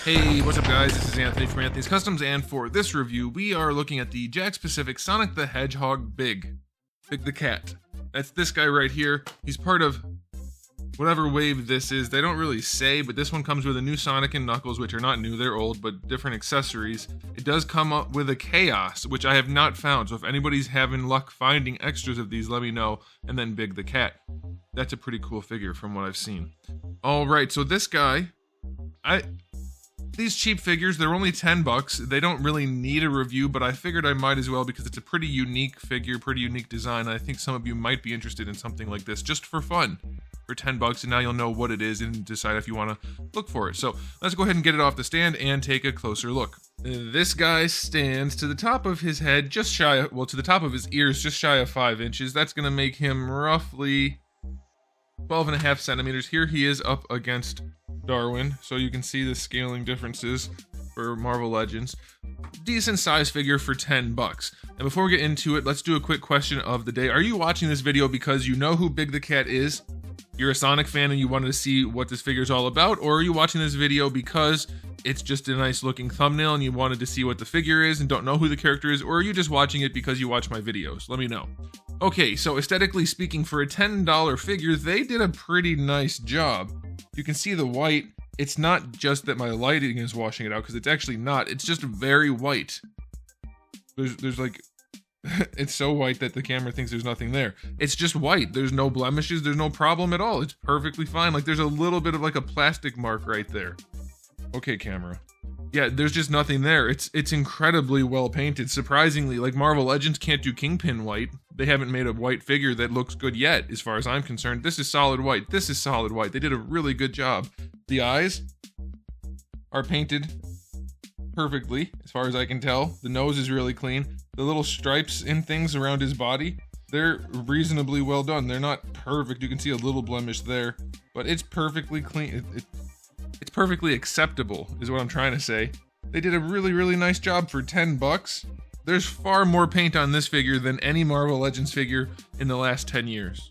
Hey, what's up guys? This is Anthony from Anthony's Customs, and for this review, we are looking at the Jakks Pacific Sonic the Hedgehog Big the Cat. That's this guy right here. He's part of whatever wave this is. They don't really say, but this one comes with a new Sonic and Knuckles, which are not new, they're old, but different accessories. It does come up with a Chaos, which I have not found, so if anybody's having luck finding extras of these, let me know. And then Big the Cat. That's a pretty cool figure from what I've seen. Alright, so this guy, these cheap figures, they're only 10 bucks. They don't really need a review, but I figured I might as well because it's a pretty unique figure, pretty unique design. I think some of you might be interested in something like this just for fun for 10 bucks, and now you'll know what it is and decide if you want to look for it. So let's go ahead and get it off the stand and take a closer look. This guy stands to the top of his head, just shy of, well, to the top of his ears, just shy of 5 inches. That's going to make him roughly 12.5 centimeters. Here he is up against Darwin, so you can see the scaling differences for Marvel Legends. Decent size figure for 10 bucks. And before we get into it, let's do a quick question of the day. Are you watching this video because you know who Big the Cat is? You're a Sonic fan and you wanted to see what this figure is all about? Or are you watching this video because it's just a nice looking thumbnail and you wanted to see what the figure is and don't know who the character is? Or are you just watching it because you watch my videos? Let me know. Okay, so aesthetically speaking, for a $10 figure, they did a pretty nice job. You can see the white. It's not just that my lighting is washing it out, because it's actually not. It's just very white. There's like, it's so white that the camera thinks there's nothing there. It's just white. There's no blemishes. There's no problem at all. It's perfectly fine. Like, there's a little bit of like a plastic mark right there. Okay, camera. Yeah, there's just nothing there. It's incredibly well painted. Surprisingly, like Marvel Legends can't do Kingpin white. They haven't made a white figure that looks good yet, as far as I'm concerned. This is solid white. This is solid white. They did a really good job. The eyes are painted perfectly, as far as I can tell. The nose is really clean. The little stripes and things around his body, they're reasonably well done. They're not perfect. You can see a little blemish there, but it's perfectly clean. It's perfectly acceptable, is what I'm trying to say. They did a really, really nice job for 10 bucks. There's far more paint on this figure than any Marvel Legends figure in the last 10 years.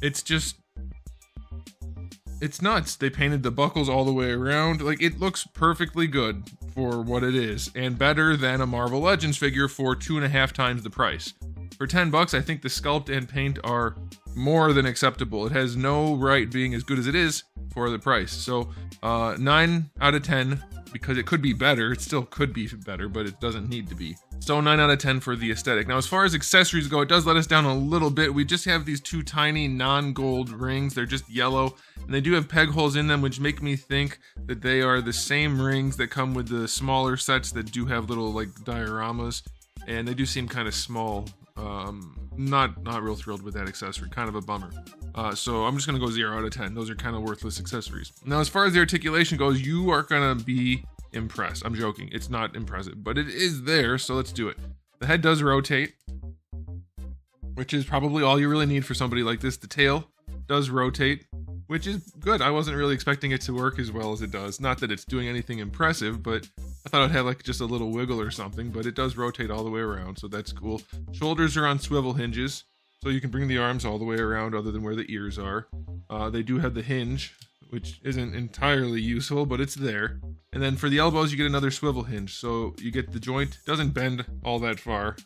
It's just, it's nuts. They painted the buckles all the way around. Like, it looks perfectly good for what it is, and better than a Marvel Legends figure for 2.5 times the price. For 10 bucks, I think the sculpt and paint are more than acceptable. It has no right being as good as it is for the price. So 9 out of 10, because it could be better. It still could be better, but it doesn't need to be. So 9 out of 10 for the aesthetic. Now, as far as accessories go, it does let us down a little bit. We just have these 2 tiny non-gold rings. They're just yellow, and they do have peg holes in them, which make me think that they are the same rings that come with the smaller sets that do have little like dioramas, and they do seem kind of small. Not real thrilled with that accessory, kind of a bummer. So I'm just gonna go 0 out of 10. Those are kind of worthless accessories. Now, as far as the articulation goes, you are gonna be impressed. I'm joking, it's not impressive, but it is there, so let's do it. The head does rotate, which is probably all you really need for somebody like this. The tail does rotate, which is good. I wasn't really expecting it to work as well as it does. Not that it's doing anything impressive, but I thought it'd have like just a little wiggle or something, but it does rotate all the way around, so that's cool. Shoulders are on swivel hinges, so you can bring the arms all the way around other than where the ears are. They do have the hinge, which isn't entirely useful, but it's there. And then for the elbows, you get another swivel hinge, so you get the joint, doesn't bend all that far,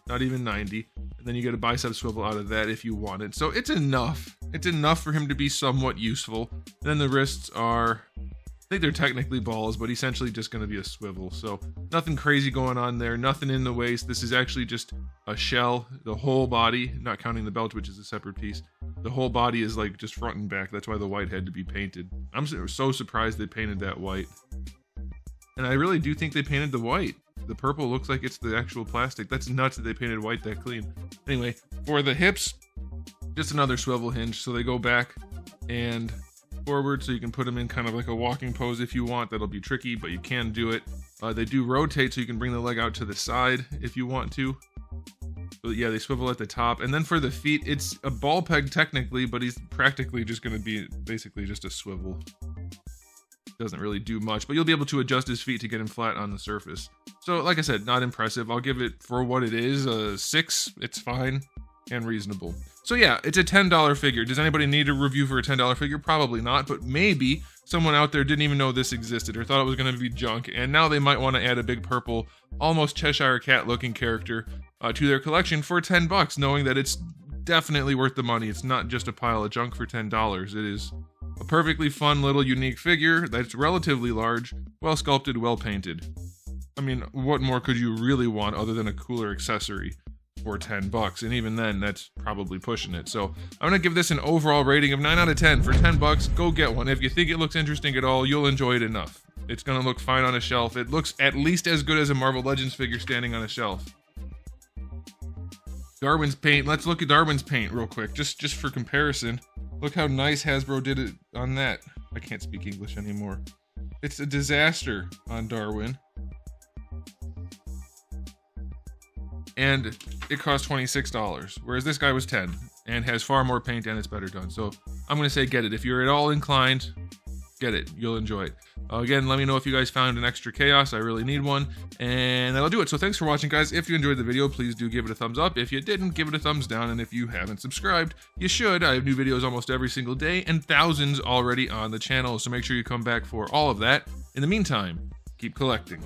not even 90. And then you get a bicep swivel out of that if you want it. So it's enough. It's enough for him to be somewhat useful. And then the wrists are, I think they're technically balls, but essentially just going to be a swivel. So nothing crazy going on there, nothing in the waist. This is actually just a shell. The whole body, not counting the belt, which is a separate piece, the whole body is like just front and back. That's why the white had to be painted. I'm so surprised they painted that white. And I really do think they painted the white. The purple looks like it's the actual plastic. That's nuts that they painted white that clean. Anyway, for the hips, just another swivel hinge. So they go back and forward, so you can put them in kind of like a walking pose if you want. That'll be tricky, but you can do it. They do rotate, so you can bring the leg out to the side if you want to. But yeah, they swivel at the top. And then for the feet, it's a ball peg technically, but he's practically just going to be basically just a swivel. Doesn't really do much, but you'll be able to adjust his feet to get him flat on the surface. So like I said, not impressive. I'll give it, for what it is, a 6. It's fine. and reasonable. So yeah, it's a $10 figure. Does anybody need a review for a $10 figure? Probably not, but maybe someone out there didn't even know this existed or thought it was going to be junk, and now they might want to add a big purple, almost Cheshire Cat looking character to their collection for $10, knowing that it's definitely worth the money. It's not just a pile of junk for $10. It is a perfectly fun little unique figure that's relatively large, well sculpted, well painted. I mean, what more could you really want other than a cooler accessory for $10? And even then, that's probably pushing it. So I'm gonna give this an overall rating of 9 out of 10 for $10. Go get one. If you think it looks interesting at all, you'll enjoy it enough. It's gonna look fine on a shelf. It looks at least as good as a Marvel Legends figure standing on a shelf. Darwin's paint. Let's look at Darwin's paint real quick, just for comparison. Look how nice Hasbro did it on that. I can't speak English anymore. It's a disaster on Darwin. And it cost $26, whereas this guy was $10 and has far more paint and it's better done. So I'm gonna say get it. If you're at all inclined, get it. You'll enjoy it. Again, let me know if you guys found an extra chaos. I really need one, and that'll do it. So thanks for watching, guys. If you enjoyed the video, please do give it a thumbs up. If you didn't, give it a thumbs down, and if you haven't subscribed, you should. I have new videos almost every single day and thousands already on the channel, so make sure you come back for all of that. In the meantime, keep collecting.